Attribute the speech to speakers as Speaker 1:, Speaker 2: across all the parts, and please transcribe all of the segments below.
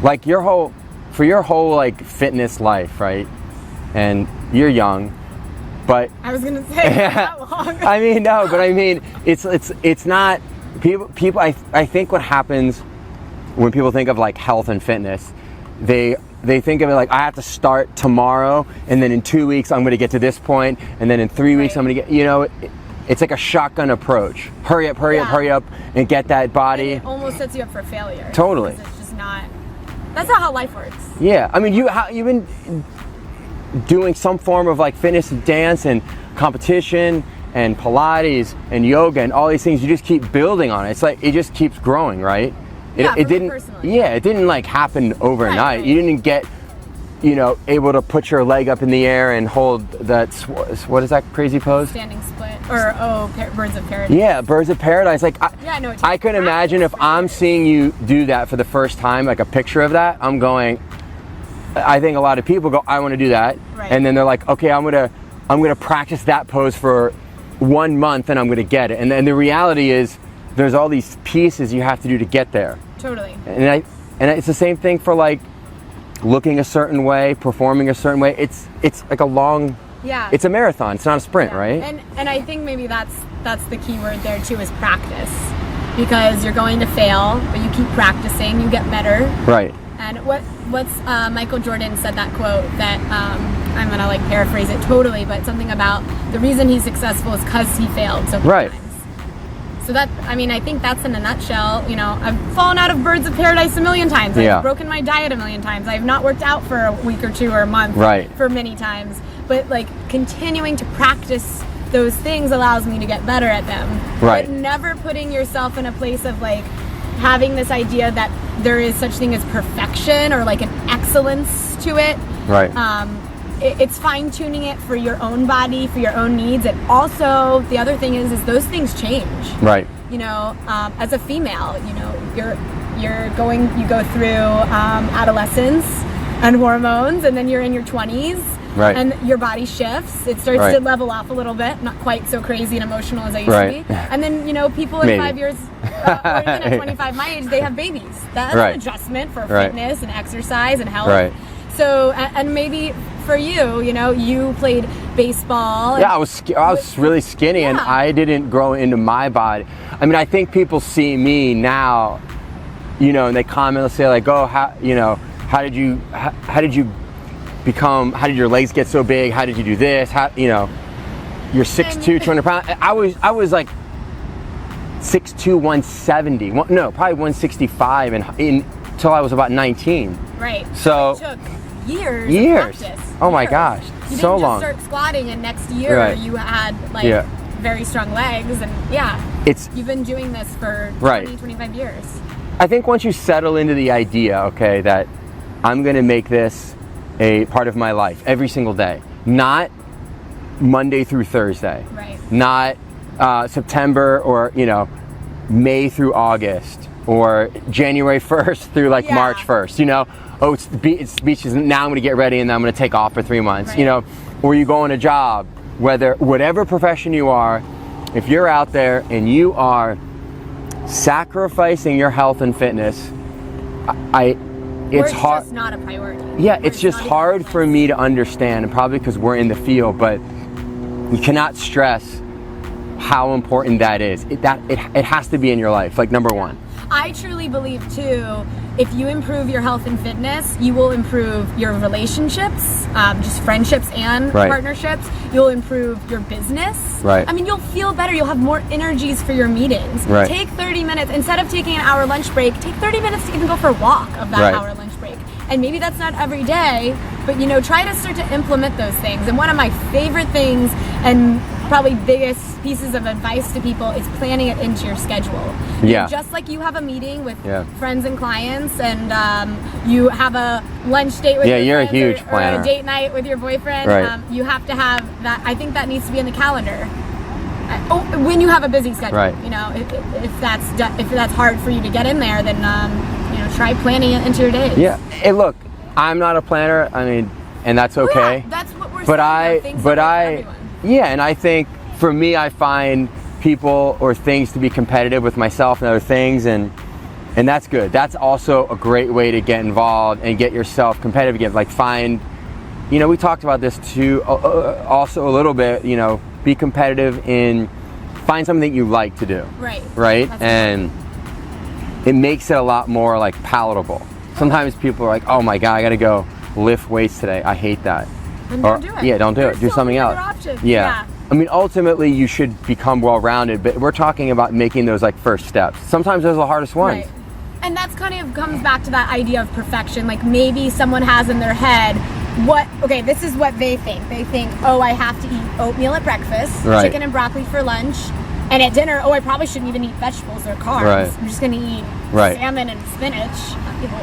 Speaker 1: like for your whole like fitness life, right? And you're young, but
Speaker 2: I was gonna say that long.
Speaker 1: I mean, no, but I mean, it's not people. I think what happens when people think of like health and fitness, they think of it like, I have to start tomorrow, and then in 2 weeks I'm going to get to this point, and then in 3 weeks I'm going to get, you know, it's like a shotgun approach. Hurry up, and get that body.
Speaker 2: And it almost sets you up for failure.
Speaker 1: Totally.
Speaker 2: It's just not. That's not how life works.
Speaker 1: Yeah, I mean, you've been doing some form of like fitness and dance and competition and Pilates and yoga and all these things. You just keep building on it. It's like it just keeps growing, right? It didn't.
Speaker 2: Personally.
Speaker 1: Yeah, it didn't like happen overnight.
Speaker 2: Right.
Speaker 1: You didn't get, you know, able to put your leg up in the air and hold that. What is that crazy pose?
Speaker 2: Standing split, or birds of paradise.
Speaker 1: Yeah, birds of paradise. Like
Speaker 2: I know.
Speaker 1: I could imagine if I'm seeing you do that for the first time, like a picture of that, I'm going. I think a lot of people go, I want to do that,
Speaker 2: right.
Speaker 1: And then they're like, okay, I'm gonna practice that pose for 1 month, and I'm gonna get it. And then the reality is, there's all these pieces you have to do to get there.
Speaker 2: Totally.
Speaker 1: And it's the same thing for like looking a certain way, performing a certain way. It's like a long.
Speaker 2: Yeah.
Speaker 1: It's a marathon. It's not a sprint,
Speaker 2: yeah.
Speaker 1: right?
Speaker 2: And I think maybe that's the key word there too, is practice, because you're going to fail, but you keep practicing, you get better.
Speaker 1: Right.
Speaker 2: And what's Michael Jordan said that quote that I'm gonna like paraphrase it totally, but something about the reason he's successful is because he failed so many
Speaker 1: right.
Speaker 2: times. So that, I mean, I think that's in a nutshell. You know, I've fallen out of birds of paradise a million times. I've broken my diet a million times. I've not worked out for a week or two or a month
Speaker 1: right.
Speaker 2: for many times. But like continuing to practice those things allows me to get better at them.
Speaker 1: Right.
Speaker 2: But never putting yourself in a place of like having this idea that there is such thing as perfection or like an excellence to it.
Speaker 1: Right.
Speaker 2: It's fine tuning it for your own body, for your own needs, and also the other thing is those things change.
Speaker 1: Right.
Speaker 2: You know, as a female, you know, you go through adolescence and hormones, and then you're in your 20s.
Speaker 1: Right.
Speaker 2: And your body shifts. It starts to level off a little bit, not quite so crazy and emotional as I used to be. And then, you know, people in 5 years, or even at 25 my age, they have babies. That's an adjustment for fitness and exercise and health.
Speaker 1: Right.
Speaker 2: So, and maybe for you, you know, you played baseball.
Speaker 1: Yeah, I was really skinny, and I didn't grow into my body. I mean, I think people see me now, you know, and they comment, they'll say like, oh, how did you become, how did your legs get so big? How did you do this? How, you know, you're 6'2", 200 pounds. I was like 6'2", 170. No, probably 165 until I was about 19.
Speaker 2: Right.
Speaker 1: So
Speaker 2: it took years. Of practice.
Speaker 1: Oh my gosh,
Speaker 2: you
Speaker 1: so
Speaker 2: didn't
Speaker 1: long.
Speaker 2: Just start squatting, and next year you had like very strong legs, and you've been doing this for 25 years.
Speaker 1: I think once you settle into the idea, okay, that I'm going to make this a part of my life every single day, not Monday through Thursday, not September or, you know, May through August, or January 1st through like March 1st, you know, oh, it's beaches, now I'm going to get ready and then I'm going to take off for 3 months, you know, or you go on a job, whatever profession you are, if you're out there and you are sacrificing your health and fitness, it's hard.
Speaker 2: Just not a priority.
Speaker 1: Yeah, it's just hard for me to understand, and probably because we're in the field, but you cannot stress how important that is. It has to be in your life, like number one.
Speaker 2: I truly believe too, if you improve your health and fitness, you will improve your relationships, just friendships and partnerships. You'll improve your business.
Speaker 1: Right.
Speaker 2: I mean, you'll feel better. You'll have more energies for your meetings.
Speaker 1: Right.
Speaker 2: Take 30 minutes, instead of taking an hour lunch break, take 30 minutes to even go for a walk of that hour lunch break. And maybe that's not every day, but you know, try to start to implement those things. And one of my favorite things, and probably biggest pieces of advice to people, is planning it into your schedule.
Speaker 1: Yeah.
Speaker 2: Just like you have a meeting with friends and clients, and you have a lunch date with your
Speaker 1: you're
Speaker 2: friends,
Speaker 1: a huge
Speaker 2: or
Speaker 1: planner.
Speaker 2: a date night with your boyfriend. You have to have that. I think that needs to be in the calendar. When you have a busy schedule, you know, if that's hard for you to get in there, then you know, try planning it into your days.
Speaker 1: Yeah. Hey, look, I'm not a planner. I mean, and that's okay.
Speaker 2: Yeah, that's what we're
Speaker 1: saying. And I think for me, I find people or things to be competitive with myself and other things, and And that's good. That's also a great way to get involved and get yourself competitive again. Like find, you know, we talked about this too, also a little bit, you know, be competitive in, find something that you like to do. Right? And it makes it a lot more like palatable. Sometimes people are like, oh my God, I gotta go lift weights today. I hate that.
Speaker 2: Then don't do it.
Speaker 1: Yeah, don't do
Speaker 2: There's
Speaker 1: it. Do
Speaker 2: so
Speaker 1: something
Speaker 2: many
Speaker 1: else.
Speaker 2: other options.
Speaker 1: Yeah. I mean, ultimately, you should become well-rounded, but we're talking about making those like first steps. Sometimes those are the hardest ones.
Speaker 2: Right. And that's kind of comes back to that idea of perfection. Like maybe someone has in their head, okay, this is what they think. They think, oh, I have to eat oatmeal at breakfast, chicken and broccoli for lunch, and at dinner, oh, I probably shouldn't even eat vegetables or carbs.
Speaker 1: Right.
Speaker 2: I'm just going to eat salmon and spinach.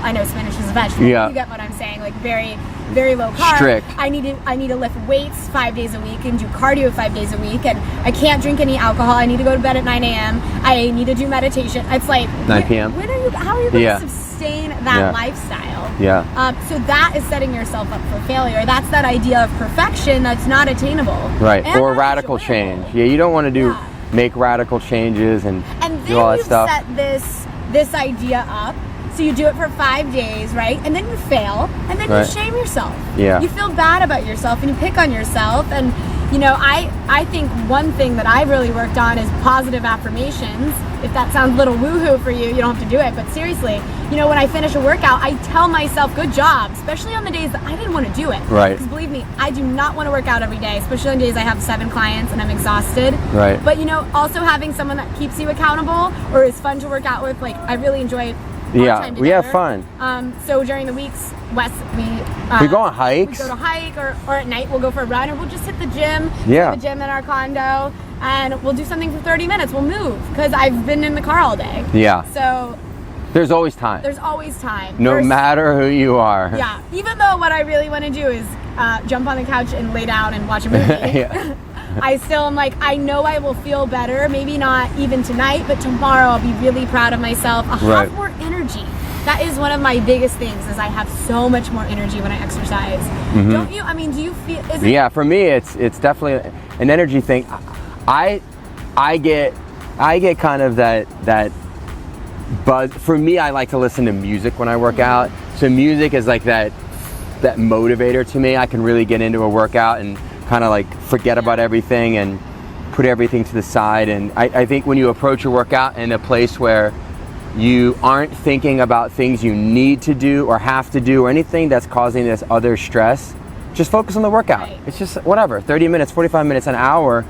Speaker 2: I know spinach is a vegetable.
Speaker 1: Yeah.
Speaker 2: You get what I'm saying? Like very, very low carb.
Speaker 1: Strict.
Speaker 2: I need to lift weights 5 days a week and do cardio 5 days a week, and I can't drink any alcohol. I need to go to bed at 9 a.m. I need to do meditation. It's like
Speaker 1: 9 p.m.
Speaker 2: How are you going to sustain that lifestyle?
Speaker 1: Yeah.
Speaker 2: So that is setting yourself up for failure. That's that idea of perfection that's not attainable.
Speaker 1: Right.
Speaker 2: And
Speaker 1: Or radical change. Yeah, you don't want to do make radical changes and do all that stuff.
Speaker 2: And then you set this idea up. So you do it for 5 days, right? And then you fail, and then you shame yourself.
Speaker 1: Yeah.
Speaker 2: You feel bad about yourself, and you pick on yourself. And you know, I think one thing that I've really worked on is positive affirmations. If that sounds a little woohoo for you, you don't have to do it. But seriously, you know, when I finish a workout, I tell myself, good job, especially on the days that I didn't want to do it.
Speaker 1: Right.
Speaker 2: Because believe me, I do not want to work out every day, especially on days I have 7 clients and I'm exhausted.
Speaker 1: Right.
Speaker 2: But you know, also having someone that keeps you accountable or is fun to work out with, like I really enjoy
Speaker 1: we have fun.
Speaker 2: So during the weeks, Wes,
Speaker 1: we go on hikes.
Speaker 2: We go to hike, or at night we'll go for a run, or we'll just hit the gym.
Speaker 1: Yeah.
Speaker 2: The gym in our condo, and we'll do something for 30 minutes. We'll move because I've been in the car all day.
Speaker 1: Yeah.
Speaker 2: So
Speaker 1: there's always time.
Speaker 2: There's always time.
Speaker 1: No matter who you are.
Speaker 2: Yeah. Even though what I really want to do is jump on the couch and lay down and watch a movie.
Speaker 1: Yeah.
Speaker 2: I still am like, I know I will feel better, maybe not even tonight, but tomorrow I'll be really proud of myself. I'll have more energy. That is one of my biggest things, is I have so much more energy when I exercise. Mm-hmm. Don't you? I mean, do you feel?
Speaker 1: Yeah, for me, it's definitely an energy thing. I get kind of that buzz. For me, I like to listen to music when I work out. So music is like that motivator to me. I can really get into a workout and kind of like forget about everything and put everything to the side. And I think when you approach a workout in a place where you aren't thinking about things you need to do or have to do or anything that's causing this other stress, just focus on the workout. Right. It's just whatever, 30 minutes, 45 minutes, an hour,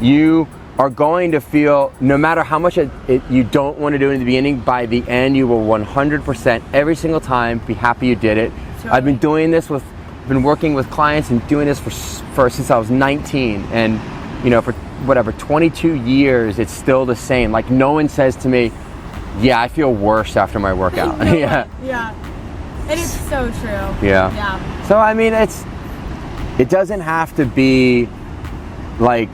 Speaker 1: you are going to feel, no matter how much you don't want to do it in the beginning, by the end you will 100% every single time be happy you did it. Totally. I've been doing this been working with clients and doing this for since I was 19, and you know, for whatever 22 years it's still the same. Like no one says to me, yeah, I feel worse after my workout. Yeah.
Speaker 2: And it's so true.
Speaker 1: Yeah. So I mean, it doesn't have to be like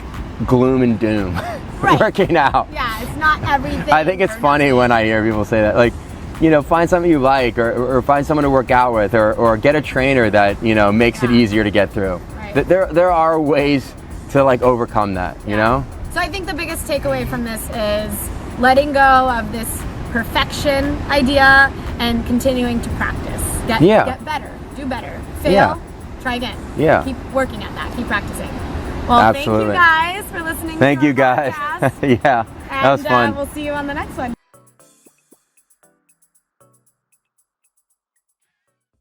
Speaker 1: gloom and doom. Working out.
Speaker 2: Yeah, it's not everything.
Speaker 1: I think it's funny when I hear people say that, like, you know, find something you like, or find someone to work out with, or get a trainer that, you know, makes it easier to get through. Right. There are ways to like overcome that, you know?
Speaker 2: So I think the biggest takeaway from this is letting go of this perfection idea and continuing to practice. Get better, do better, fail, try again.
Speaker 1: Yeah.
Speaker 2: Keep working at that, keep practicing. Well,
Speaker 1: absolutely.
Speaker 2: Thank you guys for listening.
Speaker 1: Thank you guys.
Speaker 2: Podcast.
Speaker 1: Yeah, that was fun.
Speaker 2: We'll see you on the next one.